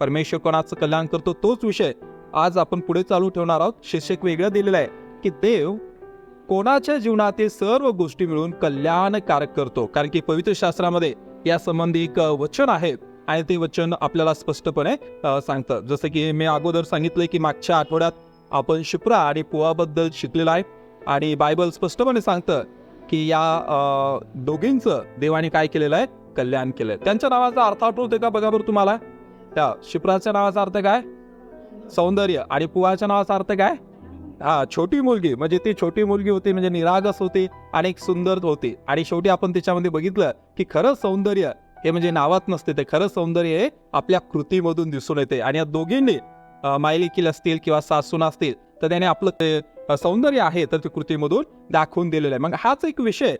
परमेश्वर कोणाचं कल्याण करतो तोच विषय आज आपण पुढे चालू ठेवणार आहोत. शीर्षक वेगळं दिलेलं आहे की देव कोणाच्या जीवनातील सर्व गोष्टी मिळून कल्याणकारक करतो. कारण की पवित्र शास्त्रामध्ये या संबंधी एक वचन आहे आणि ते वचन आपल्याला स्पष्टपणे सांगतं. जसं की मी अगोदर सांगितलंय की मागच्या आठवड्यात आपण शिप्रा आणि पोहाबद्दल शिकलेलं आहे आणि बायबल स्पष्टपणे सांगतं की या दोघींचं देवाने काय केलेलं आहे, कल्याण केलंय. त्यांच्या नावाचा अर्थ आठवतोय का बघा बरं तुम्हाला. त्या शिप्राच्या नावाचा अर्थ काय, सौंदर्य, आणि पुवाच्या नावाचा अर्थ काय, छोटी मुलगी. म्हणजे ती छोटी मुलगी होती म्हणजे निरागस होती आणि एक सुंदर होती. आणि शेवटी आपण त्याच्यामध्ये बघितलं की खरं सौंदर्य हे म्हणजे नावात नसते, ते खरं सौंदर्य हे आपल्या कृतीमधून दिसून येते. आणि या दोघींनी मायलेकील असतील किंवा सासून असतील तर त्याने आपलं सौंदर्य आहे तर ते कृतीमधून दाखवून दिलेलं आहे. मग हाच एक विषय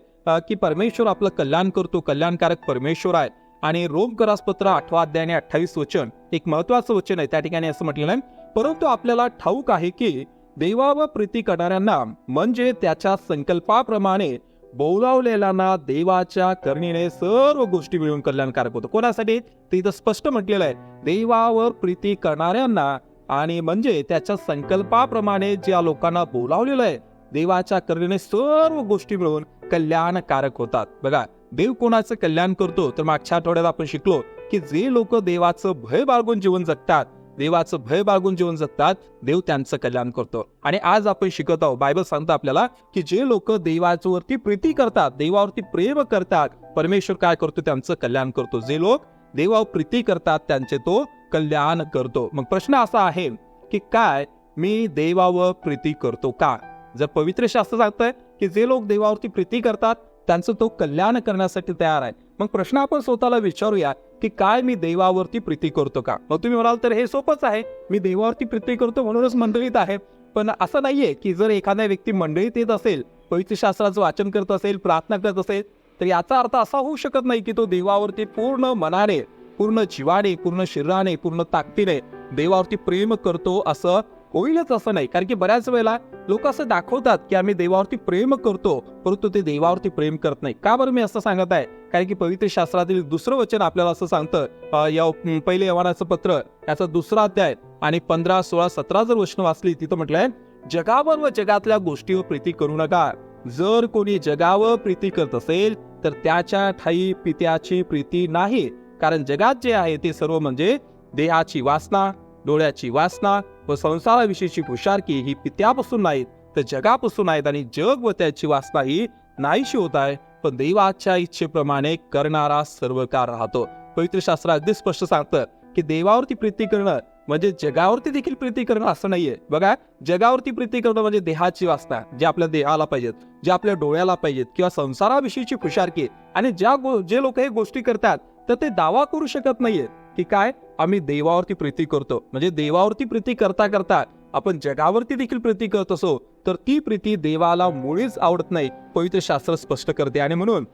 की परमेश्वर आपलं कल्याण करतो, कल्याणकारक परमेश्वर आहे. आणि रोमकरासपत्र 8 अध्याय आणि 28 वचन एक महत्वाचं वचन आहे. त्या ठिकाणी असं म्हटलेलं आहे, परंतु आपल्याला ठाऊक आहे की देवावर प्रीती करणाऱ्यांना म्हणजे त्याच्या संकल्पाप्रमाणे बोलावलेल्यांना देवाच्या करुणेने सर्व गोष्टी मिळून कल्याणकारक होतो. कोणासाठी ते इथं स्पष्ट म्हटलेलं आहे, देवावर प्रीती करणाऱ्यांना आणि म्हणजे त्याच्या संकल्पाप्रमाणे ज्या लोकांना बोलावलेलं आहे देवाच्या करुणेने सर्व गोष्टी मिळून कल्याणकारक होतात. बघा देव कोणाचं कल्याण करतो तर मागच्या आठवड्यात आपण शिकलो की जे लोक देवाचं भय बाळगून जीवन जगतात, देवाचं भय बाळगून जीवन जगतात, देव त्यांचं कल्याण करतो. आणि आज आपण शिकत आहोत, बायबल सांगतं आपल्याला की जे लोक देवावरती प्रीती करतात, देवावरती प्रेम करतात, परमेश्वर काय करतो, त्यांचं कल्याण करतो. जे लोक देवावर प्रीती करतात त्यांचे तो कल्याण करतो. मग प्रश्न असा आहे की काय मी देवावर प्रीती करतो का? जर पवित्र शास्त्र सांगतंय की जे लोक देवावरती प्रीती करतात त्यांचं तो कल्याण करण्यासाठी तयार आहे, मग प्रश्न आपण स्वतःला विचारूया की काय मी देवावरती प्रीती करतो का? मग तुम्ही म्हणाल तर हे सोपंच आहे, मी देवावरती प्रीती करतो म्हणूनच मंडळीत आहे. पण असं नाहीये की जर एखाद्या व्यक्ती मंडळीत येत असेल, पवित्र शास्त्राचं वाचन करत असेल, प्रार्थना करत असेल, तर याचा अर्थ असा होऊ शकत नाही की तो देवावरती पूर्ण मनाने, पूर्ण जीवाने, पूर्ण शरीराने, पूर्ण ताकदीने देवावरती प्रेम करतो असं होईलच असं नाही. कारण की बऱ्याच वेळेला लोक असं दाखवतात की आम्ही देवावरती प्रेम करतो परंतु ते देवावरती प्रेम करत नाही. का बरं मी असं सांगत आहे? कारण की पवित्र शास्त्रातील दुसरं वचन आपल्याला असं सांगतं, या पहिले यवनाचं पत्र याचा 2 अध्याय आणि 15, 16, 17 जर वचन वाचली तिथं म्हटलंय, जगावर व जगातल्या गोष्टीवर प्रीती करू नका. जर कोणी जगावर प्रीती करत असेल तर त्याच्या ठाई पित्याची प्रीती नाही. कारण जगात जे आहे ते सर्व म्हणजे देहाची वासना, डोळ्याची वासना व संसाराविषयीची हुशारकी ही पित्यापासून नाहीत तर जगापासून आहेत. आणि जग व त्याची वासना ही नाहीशी होत आहे, पण देवाच्या इच्छेप्रमाणे करणारा सर्व काळ राहतो. पवित्र शास्त्र अगदी स्पष्ट सांगतं की देवावरती प्रीती करणं म्हणजे जगावरती देखील प्रीती करणं असं नाहीये. बघा, जगावरती प्रीती करणं म्हणजे देहाची वासना, जे आपल्या देहाला पाहिजेत, जे आपल्या डोळ्याला पाहिजेत, किंवा संसाराविषयीची हुशारकी. आणि जे लोक हे गोष्टी करतात तर ते दावा करू शकत नाहीये की काय आम्ही देवावरती प्रीती करतो. म्हणजे देवावरती प्रीती करता करता आपण जगावरती देखील प्रीती करत असो तर ती प्रीती देवाला मुळीच आवडत नाही, पवित्र शास्त्र स्पष्ट करते. आणि म्हणून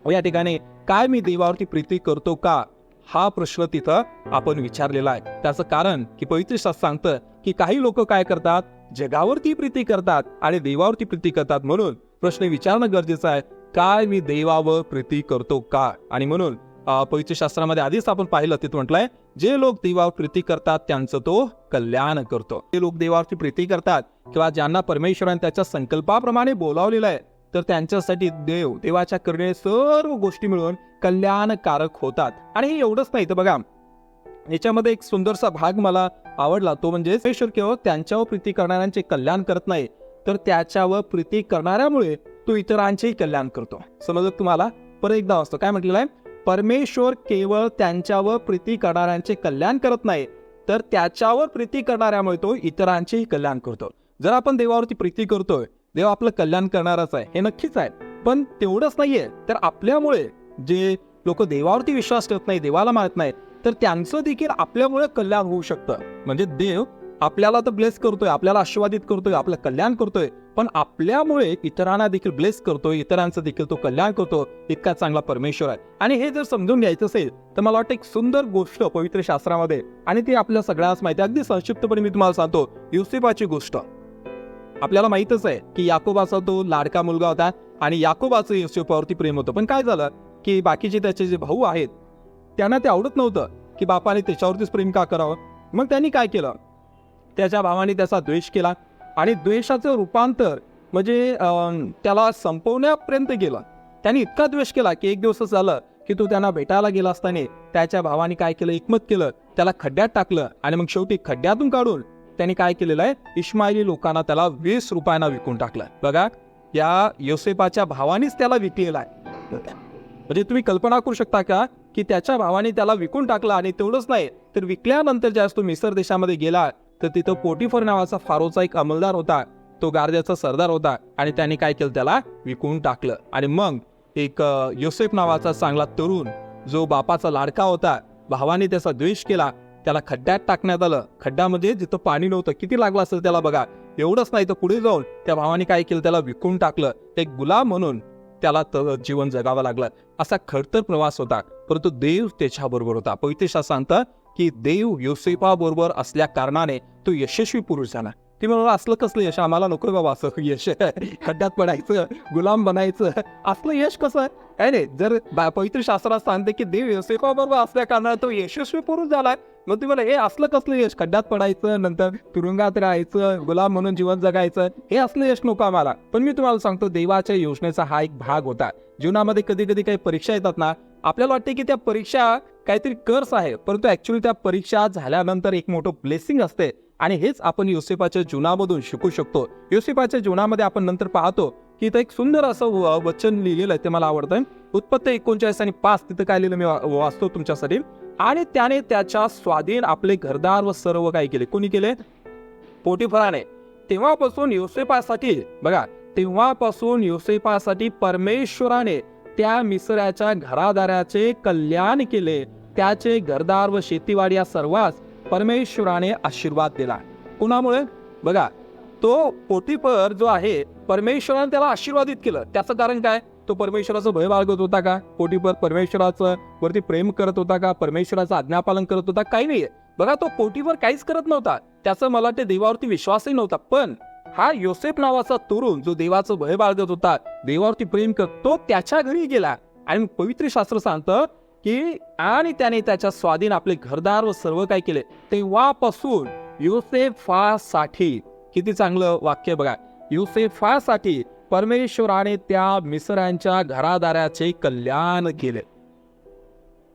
या ठिकाणी काय मी देवावरती प्रीती करतो का हा प्रश्न तिथं आपण विचारलेला आहे. त्याचं कारण की पवित्र शास्त्र सांगतं की काही लोक काय करतात, जगावरती प्रीती करतात आणि देवावरती प्रीती करतात. म्हणून प्रश्न विचारणं गरजेचं आहे, काय मी देवावर प्रीती करतो का? आणि म्हणून पवित्र शास्त्रामध्ये आधीच आपण पाहिलं, तिथं म्हटलंय जे लोक देवावर प्रीती करतात त्यांचं तो कल्याण करतो. जे लोक देवावरती प्रीती करतात किंवा ज्यांना परमेश्वराने त्याच्या संकल्पाप्रमाणे बोलावलेलं आहे तर त्यांच्यासाठी देवाच्या करुणेने सर्व गोष्टी मिळून कल्याणकारक होतात. आणि हे एवढंच नाही तर बघा, याच्यामध्ये एक सुंदरसा भाग मला आवडला, तो म्हणजे परमेश्वर केवळ त्यांच्यावर प्रीती करणाऱ्यांचे कल्याण करत नाही तर त्याच्यावर प्रीती करणाऱ्यामुळे तो इतरांचेही कल्याण करतो. समजलं तुम्हाला? परत एकदा वाचतो, काय म्हटलेलं आहे, परमेश्वर केवळ त्यांच्यावर प्रीती करणाऱ्यांचे कल्याण करत नाही तर त्याच्यावर प्रीती करणाऱ्यामुळे तो इतरांचेही कल्याण करतो. जर आपण देवावरती प्रीती करतोय, देव आपलं कल्याण करणारच आहे, हे नक्कीच आहे. पण तेवढंच नाहीये तर आपल्यामुळे जे लोक देवावरती विश्वास ठेवत नाही, देवाला मानत नाही, तर त्यांचं देखील आपल्यामुळे कल्याण होऊ शकतं. म्हणजे देव आपल्याला तर ब्लेस करतोय, आपल्याला आशीर्वादित करतोय, आपलं कल्याण करतोय, पण आपल्यामुळे इतरांना देखील ब्लेस करतोय, इतरांचं देखील तो कल्याण करतो. इतका चांगला परमेश्वर आहे. आणि हे जर समजून घ्यायचं असेल तर मला वाटतं एक सुंदर गोष्ट पवित्र शास्त्रामध्ये, आणि ती आपल्या सगळ्यांनाच माहिती आहे, अगदी संक्षिप्तपणे मी तुम्हाला सांगतो, योसेफाची गोष्ट. आपल्याला माहितच आहे की याकोबाचा तो लाडका मुलगा होता आणि याकोबाचं योसेफावरती प्रेम होतं. पण काय झालं की बाकीचे त्याचे जे भाऊ आहेत त्यांना ते आवडत नव्हतं की बापाने त्याच्यावरतीच प्रेम का करावं. मग त्यांनी काय केलं, त्याच्या भावाने त्याचा द्वेष केला आणि द्वेषाचं रूपांतर म्हणजे त्याला संपवण्यापर्यंत गेलं. त्यांनी इतका द्वेष केला की एक दिवस झालं की तो त्यांना भेटायला गेला असताना त्याच्या भावाने काय केलं, एकमत केलं, त्याला खड्ड्यात टाकलं आणि मग शेवटी खड्ड्यातून काढून त्यांनी काय केलेलं आहे, इश्माईली लोकांना त्याला 20 रुपयांना विकून टाकलं. बघा, या योसेफाच्या भावानेच त्याला विकलेला आहे. म्हणजे तुम्ही कल्पना करू शकता का की त्याच्या भावाने त्याला विकून टाकलं. आणि तेवढंच नाही तर विकल्यानंतर ज्यावेळेस तो मिसर देशामध्ये गेला तर तिथं पोटिफर नावाचा फारोचा एक अंमलदार होता, तो गार्द्याचा सरदार होता आणि त्याने काय केलं, त्याला विकून टाकलं. आणि मग एक योसेफ नावाचा चांगला तरुण जो बापाचा लाडका होता, भावाने त्याचा द्वेष केला, त्याला खड्ड्यात टाकण्यात आलं. खड्डा म्हणजे जिथं पाणी नव्हतं, किती लागलं असेल त्याला बघा. एवढंच नाही तर पुढे जाऊन त्या भावाने काय केलं, त्याला विकून टाकलं. एक गुलाम म्हणून त्याला जीवन जगावं लागलं. असा खडतर प्रवास होता, परंतु देव त्याच्या बरोबर होता. पवित्र शास्त्र सांगतं की देव योसेफाबरोबर असल्या कारणाने तो यशस्वी पुरुष झाला. ती म्हणून असलं कसलं यश आम्हाला नको बाबा, असं यश खड्ड्यात पडायचं, गुलाम बनायचं, असलं यश कसं काय नाही. जर पवित्र शास्त्रात सांगते की देव योसेफाबरोबर असल्या कारणाने तो यशस्वी पुरुष झालाय, मग तुम्हाला हे असलं कसलं यश, खड्ड्यात पडायचं, नंतर तुरुंगात राहायचं, गुलाम म्हणून जीवन जगायचं, हे असलं यश नको आम्हाला. पण मी तुम्हाला सांगतो, देवाच्या योजनेचा हा एक भाग होता. जीवनामध्ये कधी कधी काही परीक्षा येतात ना, आपल्याला वाटते की त्या परीक्षा काहीतरी कर्स आहे, परंतु ऍक्च्युअली त्या परीक्षा झाल्यानंतर एक मोठं ब्लेसिंग असते. आणि हेच आपण योसेफाच्या जीवनामधून शिकू शकतो. योसेफाच्या जीवनामध्ये आपण नंतर पाहतो की इथं एक सुंदर असं वचन लिहिलेलं आहे, ते मला आवडतंय. उत्पत्ती 39 आणि 5 तिथं काय लिहिलं मी वाचतो तुमच्यासाठी. आणि त्याने त्याच्या स्वाधीन आपले घरदार व सर्व काय केले, कोणी केले, पोटिफराने. तेव्हापासून योसेफासाठी बघा, तेव्हापासून योसेफासाठी परमेश्वराने त्या मिस्राच्या घरादाराचे कल्याण केले. त्याचे घरदार व शेतीवाडी या सर्वांस परमेश्वराने आशीर्वाद दिला. कुणामुळे, बघा, तो पोटिफर जो आहे परमेश्वराने त्याला आशीर्वादित केलं. त्याचं कारण काय, तो परमेश्वराचं भय बाळगत होता का, पोटिफर परमेश्वराचं वरती प्रेम करत होता का, परमेश्वराचं आज्ञापालन करत होता, काही नाहीये. बघा, तो पोटिफर काहीच करत नव्हता, त्याचं मला ते देवावरती विश्वासही नव्हता. पण हा योसेफ नावाचा तरुण जो देवाचं भय बाळगत होता, देवावरती प्रेम करत, तो त्याच्या घरी गेला. आणि पवित्र शास्त्र सांगतं की आणि त्याने त्याच्या स्वाधीन आपले घरदार व सर्व काय केले. तेव्हापासून योसेफासाठी, किती चांगलं वाक्य बघा, योसेफासाठी परमेश्वराने त्या मिस्रांच्या घरादाराचे कल्याण केले.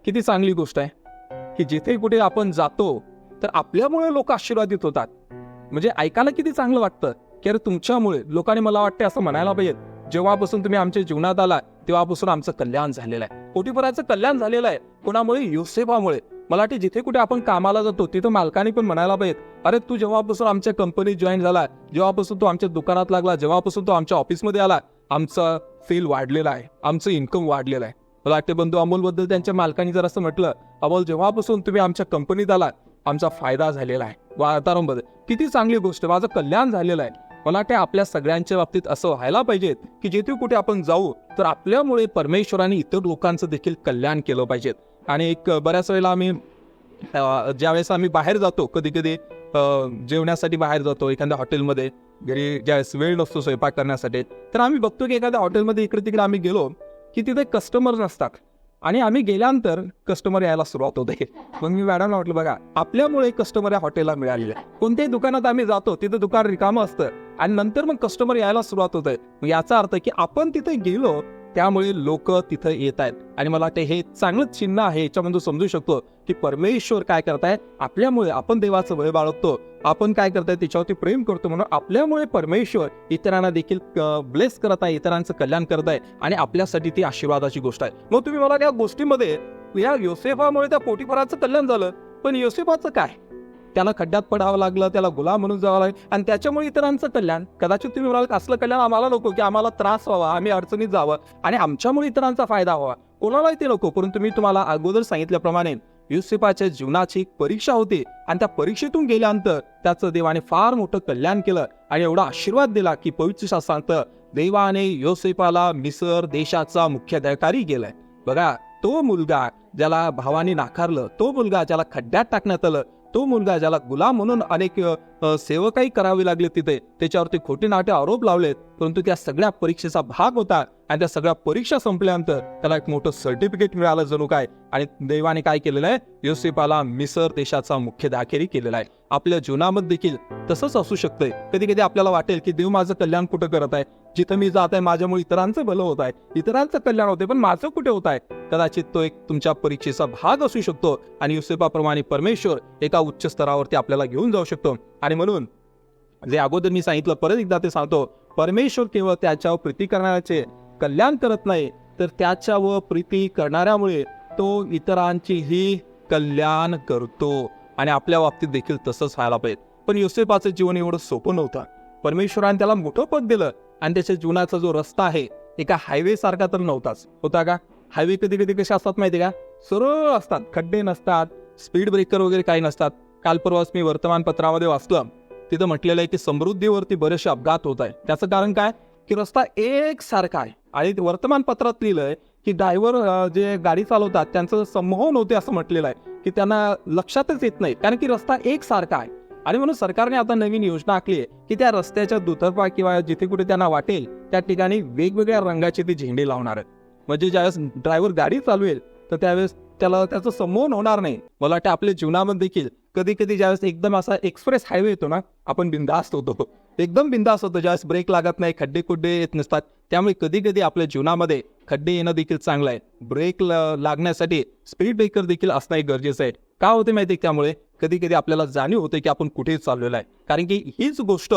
किती चांगली गोष्ट आहे की जिथे कुठे आपण जातो तर आपल्यामुळे लोक आशीर्वादित होतात. म्हणजे ऐकायला किती चांगलं वाटतं की अरे तुमच्यामुळे लोकांनी, मला वाटते असं म्हणायला पाहिजे, जेव्हापासून तुम्ही आमच्या जीवनात आला तेव्हापासून आमचं कल्याण झालेलं आहे. पोटिफराचं कल्याण झालेलं आहे कोणामुळे, योसेफामुळे. मला वाटते जिथे कुठे आपण कामाला जातो तिथं मालकाने पण म्हणायला पाहिजे, अरे तू जेव्हापासून आमच्या कंपनीत जॉईन झाला, जेव्हापासून तो आमच्या दुकानात लागला, जेव्हापासून तो आमच्या ऑफिसमध्ये आला, आमचा सेल वाढलेला आहे, आमचं इन्कम वाढलेलं आहे. मला वाटते बंधू अमोल बद्दल त्यांच्या मालकाने जर असं म्हटलं, अमोल जेव्हापासून तुम्ही आमच्या कंपनीत आला आमचा फायदा झालेला आहे. वातावरण किती चांगली गोष्ट, माझं कल्याण झालेलं आहे. मला काय आपल्या सगळ्यांच्या बाबतीत असं व्हायला पाहिजे की जिथे कुठे आपण जाऊ तर आपल्यामुळे परमेश्वराने इतर लोकांचं देखील कल्याण केलं पाहिजे. आणि एक बऱ्याच वेळेला आम्ही ज्यावेळेस आम्ही बाहेर जातो, कधी कधी जेवण्यासाठी बाहेर जातो एखाद्या हॉटेलमध्ये, घरी ज्यावेळेस वेळ नसतो स्वयंपाक करण्यासाठी, तर आम्ही बघतो की एखाद्या हॉटेलमध्ये इकडे तिकडे आम्ही गेलो की तिथे कस्टमर नसतात आणि आम्ही गेल्यानंतर कस्टमर यायला सुरुवात होते. मग मी मॅडमला म्हटलं, बघा, आपल्यामुळे कस्टमर या हॉटेलला मिळालेले. कोणत्याही दुकानात आम्ही जातो तिथं दुकान रिकामं असतं आणि नंतर मग कस्टमर यायला सुरुवात होत आहे. मग याचा अर्थ की आपण तिथे गेलो त्यामुळे लोक तिथं येत आहेत. आणि मला वाटतं हे चांगलंच चिन्ह आहे, याच्यामध्ये समजू शकतो की परमेश्वर काय करताय, आपल्यामुळे आपण देवाचं भय बाळगतो, आपण काय करताय त्याच्यावरती प्रेम करतो, म्हणून आपल्यामुळे परमेश्वर इतरांना देखील ब्लेस करत आहे, इतरांचं कल्याण करत आहे आणि आपल्यासाठी ती आशीर्वादाची गोष्ट आहे. मग तुम्ही मला या गोष्टीमध्ये, या योसेफामुळे त्या पोटिफराचं कल्याण झालं, पण योसेफाचं काय, त्याला खड्ड्यात पडावं लागलं, त्याला गुलाम म्हणून जावं लागलं आणि त्याच्यामुळे इतरांचं कल्याण. कदाचित तुम्ही म्हणाल असलं कल्याण आम्हाला नको की आम्हाला त्रास व्हावा, आम्ही अडचणीत जावं आणि आमच्यामुळे इतरांचा फायदा व्हावा, कोणालाही ते नको. परंतु मी तुम्हाला अगोदर सांगितल्याप्रमाणे योसेफाच्या जीवनाची परीक्षा होती आणि त्या परीक्षेतून गेल्यानंतर त्याचं देवाने फार मोठं कल्याण केलं आणि एवढा आशीर्वाद दिला की पवित्र शास्त्रात देवाने योसेफाला मिसर देशाचा मुख्याधिकारी केलाय. बघा, तो मुलगा ज्याला भावाने नाकारलं, तो मुलगा ज्याला खड्ड्यात टाकण्यात आलं, तो मुलगा ज्याला गुलाम म्हणून अनेक सेवकाही करावी लागली तिथे, त्याच्यावरती खोटे नाटे आरोप लावलेत, परंतु त्या सगळ्या परीक्षेचा भाग होता आणि त्या सगळ्या परीक्षा संपल्यानंतर त्याला एक मोठं सर्टिफिकेट मिळालं जणू काय. आणि देवाने काय केलेलं आहे, योसेफाला मिसर देशाचा मुख्याधिकारी केलेला आहे. आपल्या जीवनामध्ये देखील तसंच असू शकतंय. कधी कधी आपल्याला वाटेल की देव माझं कल्याण कुठं करत आहे, जिथं मी जात आहे माझ्यामुळे इतरांचं भलं होत आहे, इतरांचं कल्याण होते, पण माझं कुठे होत आहे. कदाचित तो एक तुमच्या परीक्षेचा भाग असू शकतो आणि योसेफाप्रमाणे परमेश्वर एका उच्च स्तरावरती आपल्याला घेऊन जाऊ शकतो. आणि म्हणून जे अगोदर मी सांगितलं, परत एकदा ते सांगतो, परमेश्वर केवळ त्याच्यावर प्रीती करणाऱ्याचे कल्याण करत नाही, तर त्याच्यावर प्रीती करणाऱ्यामुळे तो इतरांचीही कल्याण करतो. आणि आपल्या बाबतीत देखील तसंच व्हायला पाहिजे. पण योसेफाचं जीवन एवढं सोपं नव्हतं. परमेश्वराने त्याला मोठं पद दिलं आणि त्याच्या जीवनाचा जो रस्ता आहे एका हायवे सारखा तर नव्हताच. होता का? हायवे कधी कधी कसे असतात माहिती का, सरळ असतात, खड्डे नसतात, स्पीड ब्रेकर वगैरे काही नसतात. काल परवाच मी वर्तमानपत्रामध्ये वाचलं, तिथं म्हटलेलं आहे की समृद्धीवरती बरेचसे अपघात होत आहे. त्याचं कारण काय, की रस्ता एकसारखा आहे. आणि वर्तमानपत्रात लिहिलंय की ड्रायव्हर जे गाडी चालवतात त्यांचं संमोहन होते असं म्हटलेलं आहे, की त्यांना लक्षातच येत नाही, कारण की रस्ता एकसारखा आहे. आणि म्हणून सरकारने आता नवीन योजना आखली आहे की त्या रस्त्याच्या दुतर्फा किंवा जिथे कुठे त्यांना वाटेल त्या ठिकाणी वेगवेगळ्या रंगाचे ते झेंडे लावणार आहेत. म्हणजे ज्यावेळेस ड्रायव्हर गाडी चालवेल तर त्यावेळेस त्याला त्याचं संमोहन होणार नाही. मला वाटतं आपल्या जीवनामध्ये देखील कधी कधी ज्यावेळेस एकदम असा एक्सप्रेस हायवे येतो ना, आपण बिंदास्त होतो, एकदम बिंदास्त होतो. ज्यावेळेस ब्रेक लागत नाही, खड्डे खुड्डे येत नसतात. त्यामुळे कधी कधी आपल्या जीवनामध्ये खड्डे येणं देखील चांगलं आहे. ब्रेक लागण्यासाठी स्पीड ब्रेकर देखील असणं गरजेचं आहे. का होते माहिती आहे, त्यामुळे कधी कधी आपल्याला जाणीव होते की आपण कुठे चाललेलो आहे. कारण की हीच गोष्ट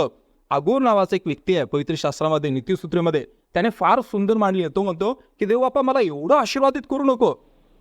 अगोर नावाचा एक व्यक्ती आहे पवित्र शास्त्रामध्ये, नीतिसूत्रेमध्ये, त्याने फार सुंदर मांडली आहे. तो म्हणतो की देव बापा मला एवढं आशीर्वादित करू नको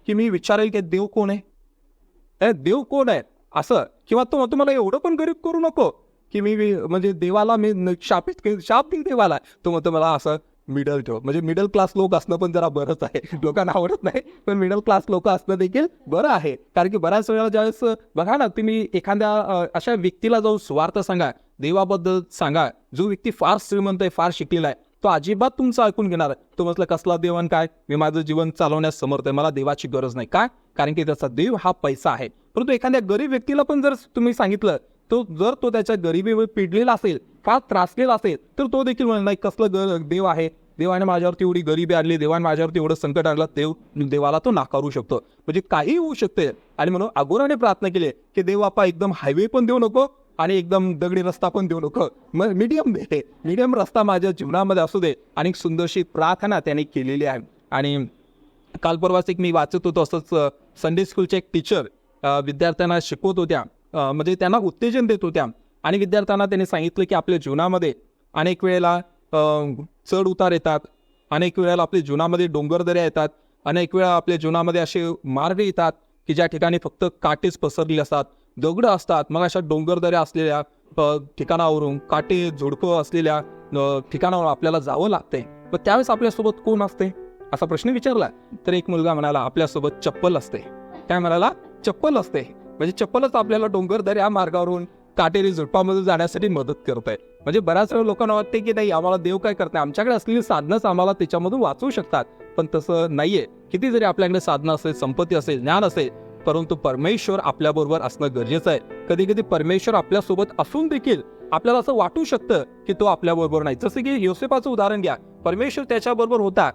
की मी विचारेल की देव कोण आहे, देव कोण आहे असं. किंवा तो म्हणतो मला एवढं पण गरीब करू नको की मी म्हणजे देवाला मी शाप देईल देवाला. तो म्हणतो मला असं मिडल ठेव. म्हणजे मिडल क्लास लोक असणं पण जरा बरंच आहे. लोकांना आवडत नाही, पण मिडल क्लास लोक असणं देखील बरं आहे. कारण की बऱ्याच वेळेला ज्यावेळेस बघा ना, तुम्ही एखाद्या अशा व्यक्तीला जाऊन स्वार्थ सांगा, देवाबद्दल सांगा, जो व्यक्ती फार श्रीमंत आहे, फार शिकलेला आहे, तो अजिबात तुमचं ऐकून घेणार आहे. तो म्हटलं कसला देवन काय, मी माझं जीवन चालवण्यास समर्थ आहे, मला देवाची गरज नाही. काय? कारण की त्याचा देव हा पैसा आहे. परंतु एखाद्या गरीब व्यक्तीला पण जर तुम्ही सांगितलं, तो जर तो त्याच्या गरिबीवर पिडलेला असेल, फार त्रासलेला असेल, तर तो देखील म्हणणार नाही कसलं देव आहे, देवाने माझ्यावरती एवढी गरिबी आणली, देवाने माझ्यावरती एवढं संकट आणलं, देवाला तो नाकारू शकतो. म्हणजे काही होऊ शकते. आणि म्हणून अगोराने प्रार्थना केली की देव बापा एकदम हायवे पण देऊ नको आणि एकदम दगडी रस्ता पण देऊ नको, मग मीडियम रस्ता माझ्या जीवनामध्ये असू दे. आणि एक सुंदरशी प्रार्थना त्याने केलेली आहे. आणि काल परवाच एक मी वाचत होतो, असंच संडे स्कूलचे एक टीचर विद्यार्थ्यांना शिकवत होत्या, म्हणजे त्यांना उत्तेजन देत होत्या. आणि विद्यार्थ्यांना त्यांनी सांगितलं की आपल्या जीवनामध्ये अनेक वेळेला चढ उतार येतात, अनेक वेळेला आपल्या जीवनामध्ये डोंगरदऱ्या येतात, अनेक वेळा आपल्या जीवनामध्ये असे मार्ग येतात की ज्या ठिकाणी फक्त काटेच पसरली असतात, दगडं असतात. मग अशा डोंगरदऱ्या असलेल्या ठिकाणावरून, काटे झुडपं असलेल्या ठिकाणावर आपल्याला जावं लागतंय. पण त्यावेळेस आपल्यासोबत कोण असते असा प्रश्न विचारला, तर एक मुलगा म्हणाला आपल्यासोबत चप्पल असते. काय म्हणाला? चप्पल असते. म्हणजे चप्पलच आपल्याला डोंगरदऱ्या मार्गावरून काटेरी झुडपामध्ये जाण्यासाठी मदत करत आहे. म्हणजे बऱ्याच वेळा लोकांना वाटते की नाही आम्हाला देव काय करत नाही, आमच्याकडे असलेली साधनच आम्हाला त्याच्यामधून वाचवू शकतात. पण तसं नाहीये. किती जरी आपल्याकडे साधनं असेल, संपत्ती असेल, ज्ञान असेल, परंतु परमेश्वर आपल्याबरोबर असणं गरजेचं आहे. कधी कधी परमेश्वर आपल्यासोबत असून देखील आपल्याला असं वाटू शकतं की तो आपल्याबरोबर नाही. जसं की योसेफाचं उदाहरण घ्या, परमेश्वर त्याच्याबरोबर होता,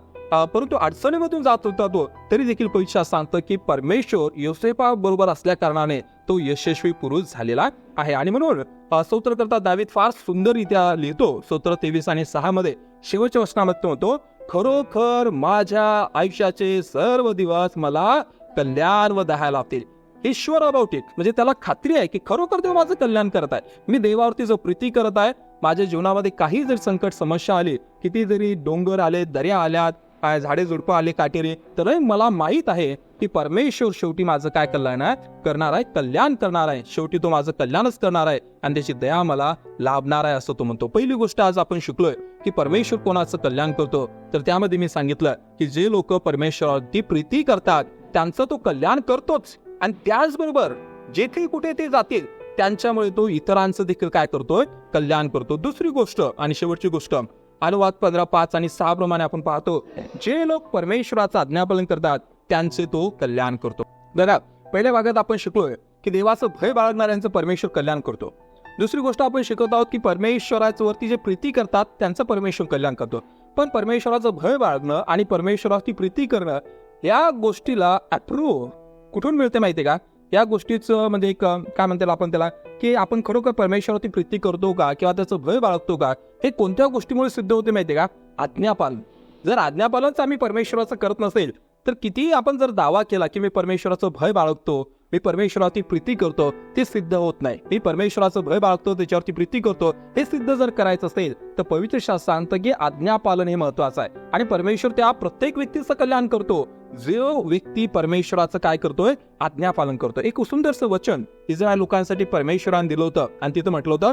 परंतु अडचणीमधून जात होता तो, तरी देखील परीक्षा सांगतं की परमेश्वर योसेफा बरोबर असल्या कारणाने तो यशस्वी पुरुष झालेला आहे. आणि म्हणून स्तोत्रकर्ता दावीद फार सुंदररित्या लिहितो, स्तोत्र 23 आणि 6 मध्ये शेवटच्या वचनामध्ये तो म्हणतो, खरोखर माझ्या आयुष्याचे सर्व दिवस मला कल्याण व दया लाभतील. ईश्वर अबाउट इट. म्हणजे त्याला खात्री आहे की खरोखर देव माझं कल्याण करत आहे, मी देवावरती जो प्रीती करत आहे, माझ्या जीवनामध्ये काही जरी संकट समस्या आली, किती जरी डोंगर आले, दर्या आल्यात, झाडे झुडपं आले काटेरी, तर मला माहित आहे की परमेश्वर शेवटी माझं काय कल्याण करणार आहे, कल्याण करणार आहे. शेवटी तो माझं कल्याणच करणार आहे आणि त्याची दया मला लाभणार आहे असं तो म्हणतो. पहिली गोष्ट आज आपण शिकलोय की परमेश्वर कोणाचं कल्याण करतो, तर त्यामध्ये मी सांगितलं की जे लोक परमेश्वरावरती प्रीती करतात त्यांचं तो कल्याण करतोच. आणि त्याचबरोबर जेथे कुठे ते जातील त्यांच्यामुळे तो इतरांचं देखील काय करतोय, कल्याण करतो. दुसरी गोष्ट आणि शेवटची गोष्ट, अनुवाद 15:5 आणि 6 प्रमाणे आपण पाहतो, जे लोक परमेश्वराचं आज्ञापालन करतात त्यांचे तो कल्याण करतो. बघा, पहिल्या भागात आपण शिकलोय की देवाचं भय बाळगणाऱ्यांचं परमेश्वर कल्याण करतो. दुसरी गोष्ट आपण शिकत आहोत की परमेश्वराच्या वरती जे प्रीती करतात त्यांचं परमेश्वर कल्याण करतो. पण परमेश्वराचं भय बाळगणं आणि परमेश्वराची प्रीती करणं या गोष्टीला अप्रूव्ह कुठून मिळते माहिती आहे का? या गोष्टीचं म्हणजे एक काय म्हणतात आपण त्याला, की आपण खरोखर परमेश्वराची प्रीती करतो का किंवा त्याचं भय बाळगतो का, हे कोणत्या गोष्टीमुळे सिद्ध होते माहिती आहे का? आज्ञापालन. जर आज्ञापालनच आम्ही परमेश्वराचं करत नसेल तर कितीही आपण जर दावा केला की मी परमेश्वराचं भय बाळगतो, मी परमेश्वराची प्रीती करतो, ते सिद्ध होत नाही. मी परमेश्वराचं भय बाळगतो, त्याच्यावरती प्रीती करतो, हे सिद्ध जर करायचं असेल तर पवित्र शास्त्र सांगतं की आज्ञापालन हे महत्वाचं आहे. आणि परमेश्वर त्या प्रत्येक व्यक्तीचं कल्याण करतो जो व्यक्ती परमेश्वराचं काय करतोय? आज्ञापालन करतो. एक सुंदरसं वचन इस्रायल लोकांसाठी परमेश्वराने दिलं होतं आणि तिथं म्हटलं होतं,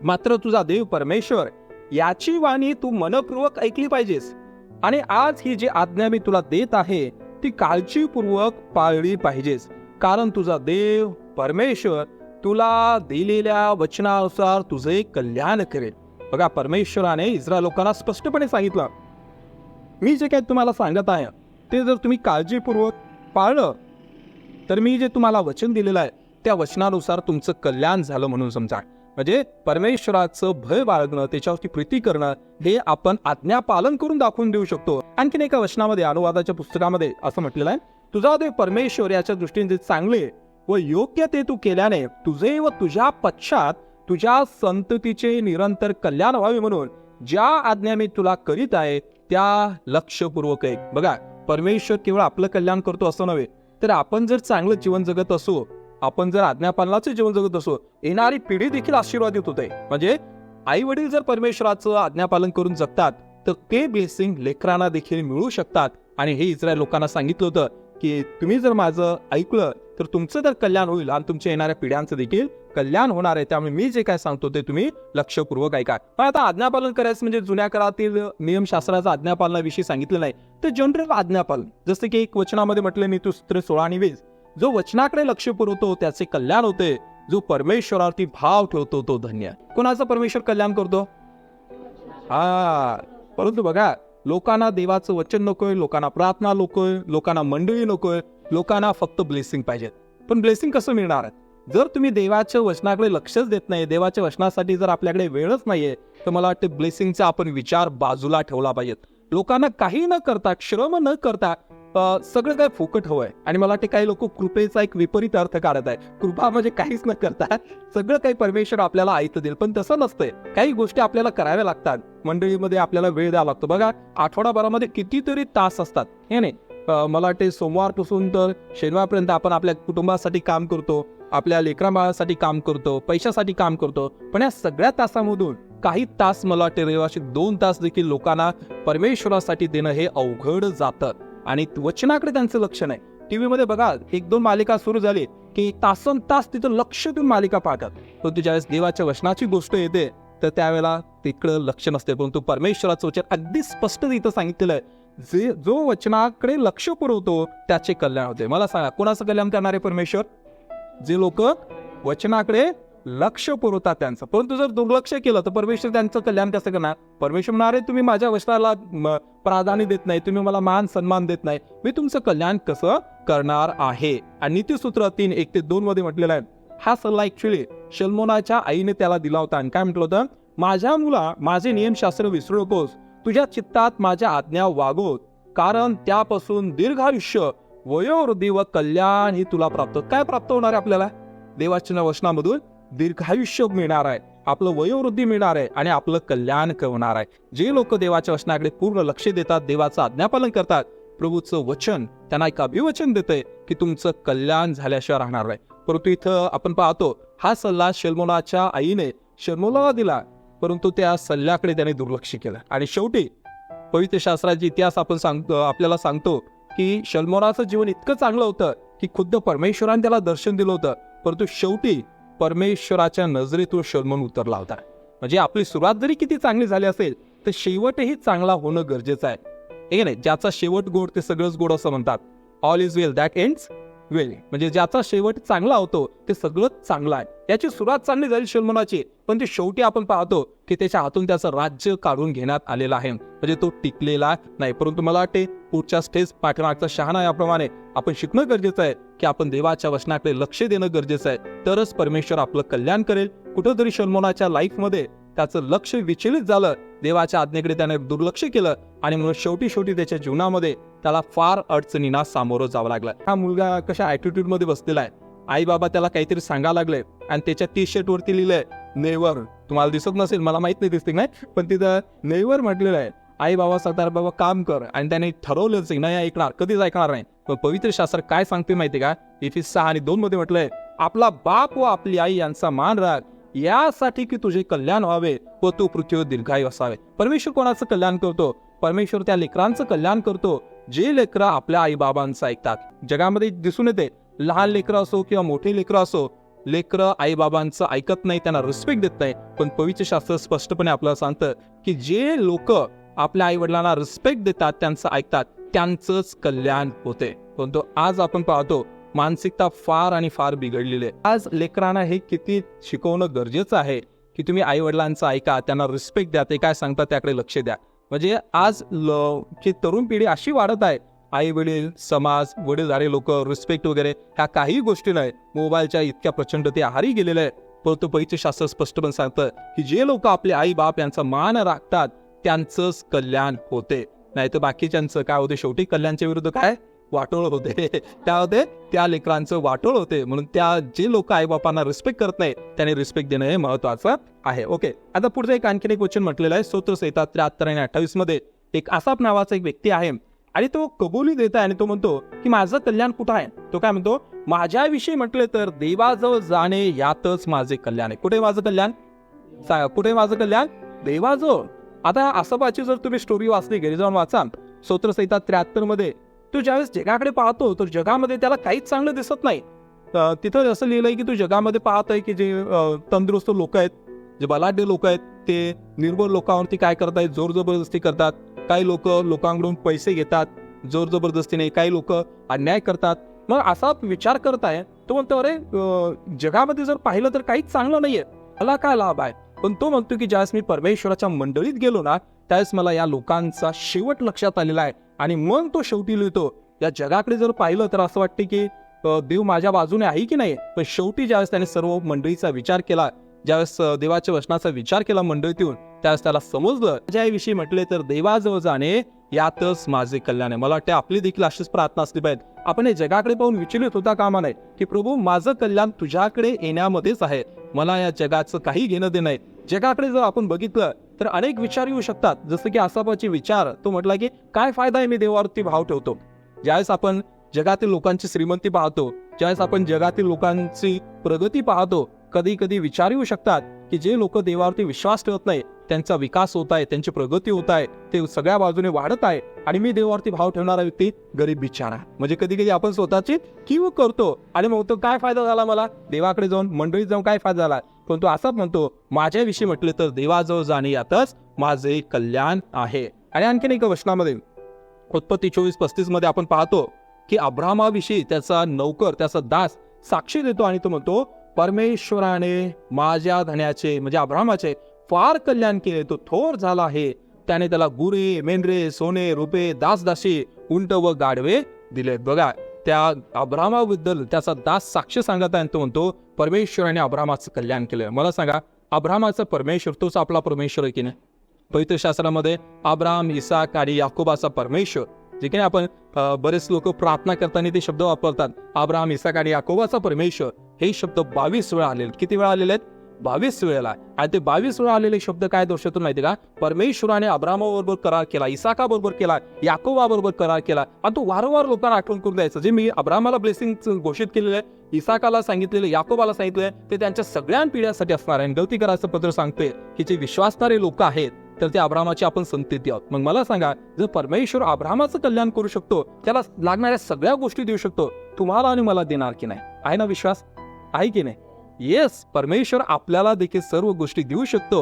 मात्र तुझा देव परमेश्वर याची वाणी तू मनपूर्वक ऐकली पाहिजेस आणि आज ही जी आज्ञा मी तुला देत आहे ती काळजीपूर्वक पाळली पाहिजेस, कारण तुझा देव परमेश्वर तुला दिलेल्या वचनानुसार तुझे कल्याण करेल. बघा, परमेश्वराने इस्रायल लोकांना स्पष्टपणे सांगितलं, मी जे काही तुम्हाला सांगत आहे ते जर तुम्ही काळजीपूर्वक पाळलं तर मी जे तुम्हाला वचन दिलेलं आहे त्या वचनानुसार तुमचं कल्याण झालं म्हणून समजा. म्हणजे परमेश्वराचं भय बाळगणं, त्याच्यावरती प्रीती करणं हे आपण आज्ञापालन करून दाखवून देऊ शकतो. आणखीन एका वचनामध्ये अनुवादाच्या पुस्तकामध्ये असं म्हटलेलं आहे, तुझा देव परमेश्वर याच्या दृष्टीने चांगले व योग्य ते तू केल्याने तुझे व तुझ्या पश्चात तुझ्या संततीचे निरंतर कल्याण व्हावे म्हणून ज्या आज्ञा मी तुला करीत आहे त्या लक्षपूर्वक ऐक. बघा, परमेश्वर केवळ आपलं कल्याण करतो असं नव्हे, तर आपण जर चांगलं जीवन जगत असू, आपण जर आज्ञापालनाचं जीवन जगत असो, येणारी पिढी देखील आशीर्वादित होते. म्हणजे आई वडील जर परमेश्वराचं आज्ञापालन करून जगतात तर ते ब्लेसिंग लेकरांना देखील मिळू शकतात. आणि हे इस्रायल लोकांना सांगितलं होतं की तुम्ही जर माझं ऐकलं तर तुमचं तर कल्याण होईल आणि तुमच्या येणाऱ्या पिढ्यांचं देखील कल्याण होणार आहे. त्यामुळे मी जे काय सांगतो ते तुम्ही लक्षपूर्वक ऐका. पण आता आज्ञापालन करायचं म्हणजे जुन्या काळातील नियमशास्त्राचं आज्ञापालनाविषयी सांगितलं नाही, तर जनरल आज्ञापालन. जसं की एक वचनामध्ये म्हटलं, नीतिसूत्र 16 आणि 20, जो वचनाकडे लक्ष पुरवतो त्याचे कल्याण होते, जो परमेश्वरावरती भाव ठेवतो तो धन्य. कोणाचं परमेश्वर कल्याण करतो? परंतु बघा, लोकांना देवाचं वचन नकोय, लोकांना प्रार्थना नकोय, लोकांना मंडळी नकोय, लोकांना फक्त ब्लेसिंग पाहिजेत. पण ब्लेसिंग कसं मिळणार आहे? जर तुम्ही देवाच्या वचनाकडे लक्षच देत नाही, देवाच्या वचनासाठी जर आपल्याकडे वेळच नाहीये, तर मला वाटतं ब्लेसिंगचा आपण विचार बाजूला ठेवला पाहिजेत. लोकांना काही न करता, श्रम न करता सगळं काय फुकट हवंय. आणि मला वाटते काही लोक कृपेचा एक विपरीत अर्थ काढत आहे. कृपा म्हणजे काहीच न करता सगळं काही परमेश्वर आपल्याला ऐकतं देईल, पण तसं नसतंय. काही गोष्टी आपल्याला कराव्या लागतात. मंडळीमध्ये आपल्याला वेळ द्यावा लागतो. बघा, आठवडाभरामध्ये कितीतरी तास असतात, हे नाही. मला वाटते सोमवारपासून तर शनिवारपर्यंत आपण आपल्या कुटुंबासाठी काम करतो, आपल्या लेकराबाळासाठी काम करतो, पैशासाठी काम करतो. पण या सगळ्या तासामधून काही तास, मला वाटते रविवारचे 2 तास देखील लोकांना परमेश्वरासाठी देणं हे अवघड जातं आणि वचनाकडे त्यांचं लक्ष नाही. टीव्हीमध्ये बघा, 1-2 मालिका सुरू झाली की तासन तास तिथं लक्ष देऊन मालिका पाहतात. परंतु ज्यावेळेस देवाच्या वचनाची गोष्ट येते तर त्यावेळेला तिकडं लक्ष नसते. परंतु परमेश्वराचं वचन अगदी स्पष्ट इथं सांगितलेलं आहे, जो वचनाकडे लक्ष पुरवतो त्याचे कल्याण होते. मला सांगा, कोणाचं कल्याण करणारे परमेश्वर? जे लोक वचनाकडे लक्ष पुरवतात त्यांचं. परंतु जर दुर्लक्ष केलं तर परमेश्वर त्यांचं कल्याण कसं करणार? परमेश्वर म्हणणार आहे, तुम्ही माझ्या वचनाला प्राधान्य देत नाही, तुम्ही मला मान सन्मान देत नाही, मी तुमचं कल्याण कसं करणार आहे? आणि नीतिसूत्र 3:1-2 मध्ये म्हटलेलं आहे, हा सल्ला ऍक्च्युली शल्मोनाच्या आईने त्याला दिला होता. आणि काय म्हटलं होतं? माझ्या मुला, माझे नियमशास्त्र विसरू नकोस, तुझ्या चित्तात माझ्या आज्ञा वागव, कारण त्यापासून दीर्घायुष्य, वयोवृद्धी व कल्याण ही तुला प्राप्त. काय प्राप्त होणार आहे आपल्याला? देवाच्या वचनामधून दीर्घायुष्य मिळणार आहे, आपलं वयोवृद्धी मिळणार आहे आणि आपलं कल्याण होणार आहे. जे लोक देवाच्या वचनाकडे पूर्ण लक्ष देतात, देवाचं आज्ञापालन करतात, प्रभूचं वचन त्यांना एक अभिवचन देतंय की तुमचं कल्याण झाल्याशिवाय राहणार नाही. परंतु इथं आपण पाहतो, हा सल्ला शल्मोनाच्या आईने शल्मोनाला दिला, परंतु त्या सल्ल्याकडे त्याने दुर्लक्ष केलं. आणि शेवटी पवित्र शास्त्राचा इतिहास आपण आपल्याला सांगतो की शल्मोनाचं जीवन इतकं चांगलं होतं की खुद्द परमेश्वराने त्याला दर्शन दिलं होतं, परंतु शेवटी परमेश्वराच्या नजरेतून शल्मोन उतरला होता. म्हणजे आपली सुरुवात जरी किती चांगली झाली असेल तर शेवटही चांगला होणं गरजेचं आहे. हे नाही, ज्याचा शेवट गोड ते सगळंच गोड असं म्हणतात. All is well that ends वेळ, म्हणजे ज्याचा शेवट चांगला होतो ते सगळं चांगलं आहे. याची सुरुवात चांगली झाली सलमोनाची, पण ते शेवटी आपण पाहतो की त्याच्या हातून त्याचं राज्य काढून घेण्यात आलेलं आहे, म्हणजे तो टिकलेला नाही. परंतु मला वाटते पुढच्या स्टेज पाठीमागचा शहाणा याप्रमाणे आपण शिकणं गरजेचं आहे की आपण देवाच्या वचनाकडे लक्ष देणं गरजेचं आहे, तरच परमेश्वर आपलं कल्याण करेल. कुठंतरी सलमोनाच्या लाईफमध्ये त्याचं लक्ष विचलित झालं, देवाच्या आज्ञेकडे त्याने दुर्लक्ष केलं आणि म्हणून शेवटी त्याच्या जीवनामध्ये त्याला फार अडचणींना सामोरं जावं लागलं. हा मुलगा कशा ॲटिट्यूड मध्ये बसलेला आहे, आई बाबा त्याला काहीतरी सांगायला लागले आणि त्याच्या टी शर्ट वरती लिहिलंय नेवर. तुम्हाला दिसत नसेल, मला माहित नाही दिसते नाही, पण तिथं नेवर म्हटलेलं आहे. आई बाबा सांगतात बाबा काम कर, आणि त्याने ठरवलंच की नाही ऐकणार, कधीच ऐकणार नाही. पण पवित्र शास्त्र काय सांगते माहिती का? Efesos 6:2 मध्ये म्हटलंय, आपला बाप व आपली आई यांचा मान राख, यासाठी की तुझे कल्याण व्हावे व तू पृथ्वीवर दीर्घायू असावे. परमेश्वर कोणाचं कल्याण करतो? परमेश्वर त्या लेकरांचं कल्याण करतो जे लेकरं आपल्या आई बाबांचं ऐकतात. जगामध्ये दिसून येते, लहान लेकरं असो किंवा मोठे लेकरं असो, लेकरं आई बाबांचं ऐकत नाही, त्यांना रिस्पेक्ट देत नाही. पण पवित्र शास्त्र स्पष्टपणे आपल्याला सांगतं की जे लोक आपल्या आई वडिलांना रिस्पेक्ट देतात, त्यांचं ऐकतात, त्यांचंच कल्याण होते. परंतु आज आपण पाहतो मानसिकता फार आणि फार बिघडलेली आहे. आज लेकरांना हे किती शिकवणं गरजेचं आहे की तुम्ही आई वडिलांचं ऐका, त्यांना रिस्पेक्ट द्या, ते काय सांगतात त्याकडे लक्ष द्या. म्हणजे आज की तरुण पिढी अशी वाढत आहे, आई वडील, समाज, वडीलधारे लोक, रिस्पेक्ट वगैरे ह्या काही गोष्टी नाही, मोबाईलच्या इतक्या प्रचंड ते आहारी गेलेलं आहे. परंतु पवित्र शास्त्र स्पष्टपणे सांगतं की जे लोक आपले आई बाप यांचा मान राखतात त्यांचंच कल्याण होते, नाही तर बाकीच्यांचं काय होते? शेवटी कल्याणच्या विरुद्ध काय वाटोळ होते. त्या होते त्या लेकरांचं वाटोळ होते. म्हणून त्या जे लोक आई बापांना रिस्पेक्ट करत नाही त्यांनी रिस्पेक्ट देणं हे महत्वाचं आहे. ओके, आता पुढचं एक आणखीन एक वचन म्हटलेलं आहे स्तोत्रसंहिता 73 आणि 28 मध्ये. एक आसाप नावाचा एक व्यक्ती आहे आणि तो कबुली देत आहे आणि तो म्हणतो की माझं कल्याण कुठं आहे? तो काय म्हणतो? माझ्याविषयी म्हटले तर देवाजवळ जाणे यातच माझे कल्याण आहे. कुठे माझं कल्याण? कुठे माझं कल्याण? देवाजवळ. आता आसापाची जर तुम्ही स्टोरी वाचली, घरी जाऊन वाचा, स्तोत्रसंहिता 73 मध्ये, तो ज्यावेळेस जगाकडे पाहतो तर जगामध्ये त्याला काहीच चांगलं दिसत नाही. तिथं असं लिहिलंय की तू जगामध्ये पाहतोय की जे तंदुरुस्त लोक आहेत, जे बलाढ्य लोक आहेत, ते निर्बळ लोकांवरती काय करतायत? जोर जबरदस्ती करतात. काही लोक लोकांकडून पैसे घेतात जोर जबरदस्तीने, काही लोक अन्याय करतात. मग असा विचार करताय, तो म्हणतो अरे जगामध्ये जर पाहिलं तर काहीच चांगलं नाहीये, मला काय लाभ आहे? पण तो म्हणतो की ज्यावेळेस मी परमेश्वराच्या मंडळीत गेलो ना, त्यावेळेस मला या लोकांचा शेवट लक्षात आलेला आहे. आणि मग तो शेवटी लिहितो, या जगाकडे जर पाहिलं तर असं वाटतं की देव माझ्या बाजूने आहे की नाही. पण शेवटी ज्यावेळेस त्याने सर्व मंडळीचा विचार केला, ज्यावेळेस देवाच्या वचनाचा विचार केला मंडळीतून, त्यावेळेस त्याला समजलं ज्याविषयी म्हटले तर देवाजवळ जाणे यातच माझे कल्याण आहे. मला वाटतं आपली देखील अशीच प्रार्थना असली पाहिजे. आपण हे जगाकडे पाहून विचलित होता कामा नये की प्रभू माझं कल्याण तुझ्याकडे येण्यामध्येच आहे, मला या जगाचं काही घेणं देणं नाही. जगाकडे जर आपण बघितलं तर अनेक विचार येऊ शकतात, जसं की आसापाचे विचार. तो म्हटला की काय फायदा आहे मी देवावरती भाव ठेवतो. ज्यावेळेस आपण जगातील लोकांची श्रीमंती पाहतो, ज्यावेळेस आपण जगातील लोकांची प्रगती पाहतो, कधी कधी विचार येऊ शकतात की जे लोक देवावरती विश्वास ठेवत नाही त्यांचा विकास होत आहे, त्यांची प्रगती होत आहे, ते सगळ्या बाजूने वाढत आहे, आणि मी देवावरती भाव ठेवणारा व्यक्ती गरीब बिचारा. म्हणजे कधी कधी आपण स्वतःची कीव करतो आणि मग तो काय फायदा झाला मला देवाकडे जाऊन, मंडळीत जाऊन काय फायदा झाला? पण तो असाच म्हणतो माझ्याविषयी म्हटले तर देवाजवळ जाणे यातच माझे कल्याण आहे. आणि आणखीन एका वचनामध्ये उत्पत्ती 24:35 मध्ये आपण पाहतो की अब्रामाविषयी त्याचा नौकर, त्याचा दास साक्षी देतो आणि तो म्हणतो परमेश्वराने माझ्या धन्याचे म्हणजे अब्रामाचे फार कल्याण केले, तो थोर झाला आहे, त्याने त्याला गुरे, मेंढरे, सोने, रुपे, दासदासी, उंट व गाढवे दिले. बघा, त्या अब्रामाबद्दल त्याचा दास साक्ष सांगत आहे, तो म्हणतो परमेश्वराने अब्रामाचं कल्याण केलं. मला सांगा, अब्रामाचा परमेश्वर तोच आपला परमेश्वर आहे की नाही? पवित्र शास्त्रामध्ये अब्राम, इसाक आणि याकोबाचा परमेश्वर, जे काही आपण बरेच लोक प्रार्थना करताना ते शब्द वापरतात, अब्राम, इसाक आणि याकोबाचा परमेश्वर, हे शब्द 22 वेळा आलेले. किती वेळा आलेले आहेत? 22 वेळेला. आणि ते 22 वेळा आलेले शब्द काय दर्शवतो माहिती का? परमेश्वराने अब्रामाबरोबर करार केला, इसाकाबरोबर केला, याकोबाबरोबर करार केला, आणि तो वारंवार लोकांना आठवण करून द्यायचं, जे मी अब्रामाला ब्लेसिंग घोषित केलेलं आहे, इसाकाला सांगितलेलं, याकोबाला सांगितलंय, ते त्यांच्या सगळ्या पिढ्यासाठी असणार आहे. गलती करायचं पत्र सांगते की जे विश्वासणारे लोक आहेत तर ते अब्रामाची आपण संतती आहोत. मग मला सांगा, जर परमेश्वर अब्रामाचं कल्याण करू शकतो, त्याला लागणाऱ्या सगळ्या गोष्टी देऊ शकतो, तुम्हाला आणि मला देणार की नाही? आहे ना विश्वास? आहे की नाही? येस, परमेश्वर आपल्याला देखील सर्व गोष्टी देऊ शकतो.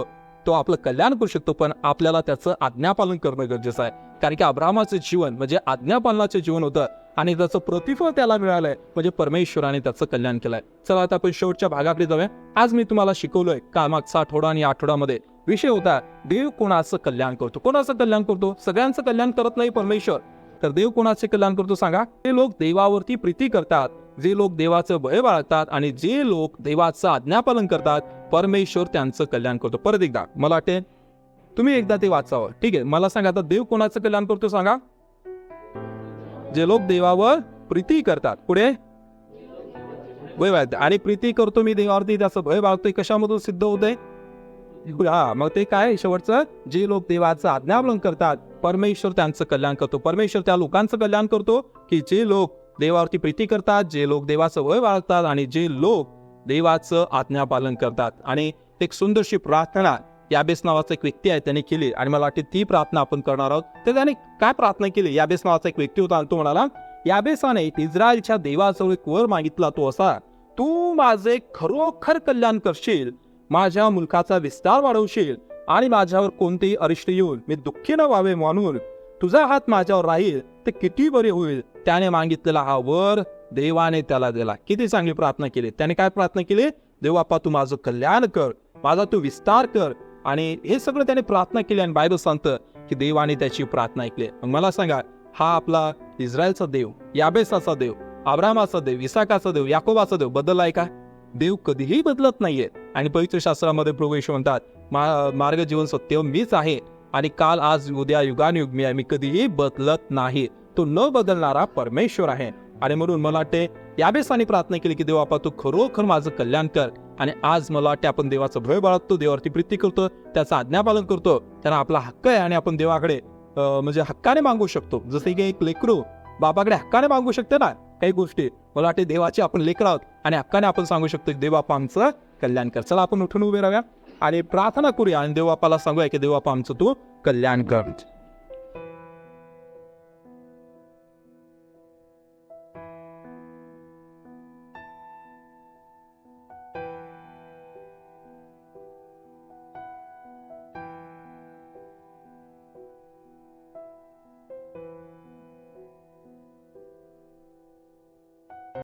तो आपलं कल्याण करू शकतो, पण आपल्याला त्याचं आज्ञापालन करणं गरजेचं आहे. कारण की अब्राहमाचं जीवन म्हणजे आज्ञापालनाचं जीवन होतं आणि त्याचं प्रतिफळ त्याला मिळालंय, म्हणजे परमेश्वराने त्याचं कल्याण केलंय. चला आता आपण शेवटच्या भागाकडे जाऊया. आज मी तुम्हाला शिकवलोय मागचा आठवडा आणि आठवड्यामध्ये विषय होता देव कोणाचं कल्याण करतो. कोणाचं कल्याण करतो? सगळ्यांचं कल्याण करत नाही परमेश्वर. तर देव कोणाचे कल्याण करतो सांगा? ते लोक देवावरती प्रीती करतात, जे लोक देवाचं भय बाळगतात आणि जे लोक देवाचं आज्ञापालन करतात, परमेश्वर त्यांचं कल्याण करतो. परत एकदा मला वाटते तुम्ही एकदा ते वाचावं. ठीक आहे, मला सांगा आता देव कोणाचं कल्याण करतो सांगा? जे लोक देवावर प्रीती करतात. पुढे भय बाळगतात. आणि प्रीती करतो मी देवावरती, त्याचं भय बाळगतोय, कशामधून सिद्ध होतंय? मग ते काय शेवटचं? जे लोक देवाचं आज्ञापालन करतात, परमेश्वर त्यांचं कल्याण करतो. परमेश्वर त्या लोकांचं कल्याण करतो की जे लोक देवावरती प्रीती करतात, जे लोक देवाचं भय बाळगतात आणि जे लोक देवाचं आज्ञापालन करतात. आणि एक सुंदरशी प्रार्थना याबेस नावाचा एक व्यक्ती आहे त्याने केली, आणि मला वाटते ती प्रार्थना आपण करणार आहोत. तर त्याने काय प्रार्थना केली? याबेस नावाचा एक व्यक्ती होता आणि तो म्हणाला, याबेसाने इस्रायलच्या देवाजवळ एक वर मागितला, तो असा, तू माझे खरोखर कल्याण करशील, माझ्या मुलकाचा विस्तार वाढवशील आणि माझ्यावर कोणतेही अरिष्ट येऊन मी दुःखी न व्हावे म्हणून तुझा हात माझ्यावर राहील ते किती बरे होईल. त्याने मागितलेला हा वर देवाने त्याला दिला. किती चांगली प्रार्थना केली. त्याने काय प्रार्थना केली? देवाप्पा तू माझं कल्याण कर, माझा तू विस्तार कर. आणि हे सगळं त्याने प्रार्थना केली आणि बायबल सांगतं की देवाने त्याची प्रार्थना ऐकली. मग मला सांगा, हा आपला इस्रायलचा देव, याबेसाचा देव, अब्राहमाचा देव, इसाकाचा देव, याकोबाचा देव बदललाय का? देव कधीही बदलत नाहीये. आणि पवित्र शास्त्रामध्ये प्रभू येशू म्हणतात, मार्ग, जीवन, सत्य मीच आहे आणि काल, आज, उद्या, युगानुयुग मी आहे. मी कधीही बदलत नाही. तो न बदलणारा परमेश्वर आहे. आणि म्हणून मला वाटते याबेसाने प्रार्थना केली की देवा तू खरोखर माझं कल्याण कर. आणि आज मला वाटते आपण देवाचं भय बाळगतो, देवावरती प्रीती करतो, त्याचं आज्ञापालन करतो. त्यांना आपला हक्क आहे आणि आपण देवाकडे म्हणजे हक्काने मागू शकतो. जसे की एक लेकरू बापाकडे हक्काने मागू शकते ना काही गोष्टी. मला वाटते देवाची आपण लेकर आहोत आणि हक्काने आपण सांगू शकतो की देवापा आमचं कल्याण कर. चला आपण उठून उभे राहूया आणि प्रार्थना करूया आणि देवापाला सांगूया की देवापा आमचं तू कल्याण कर.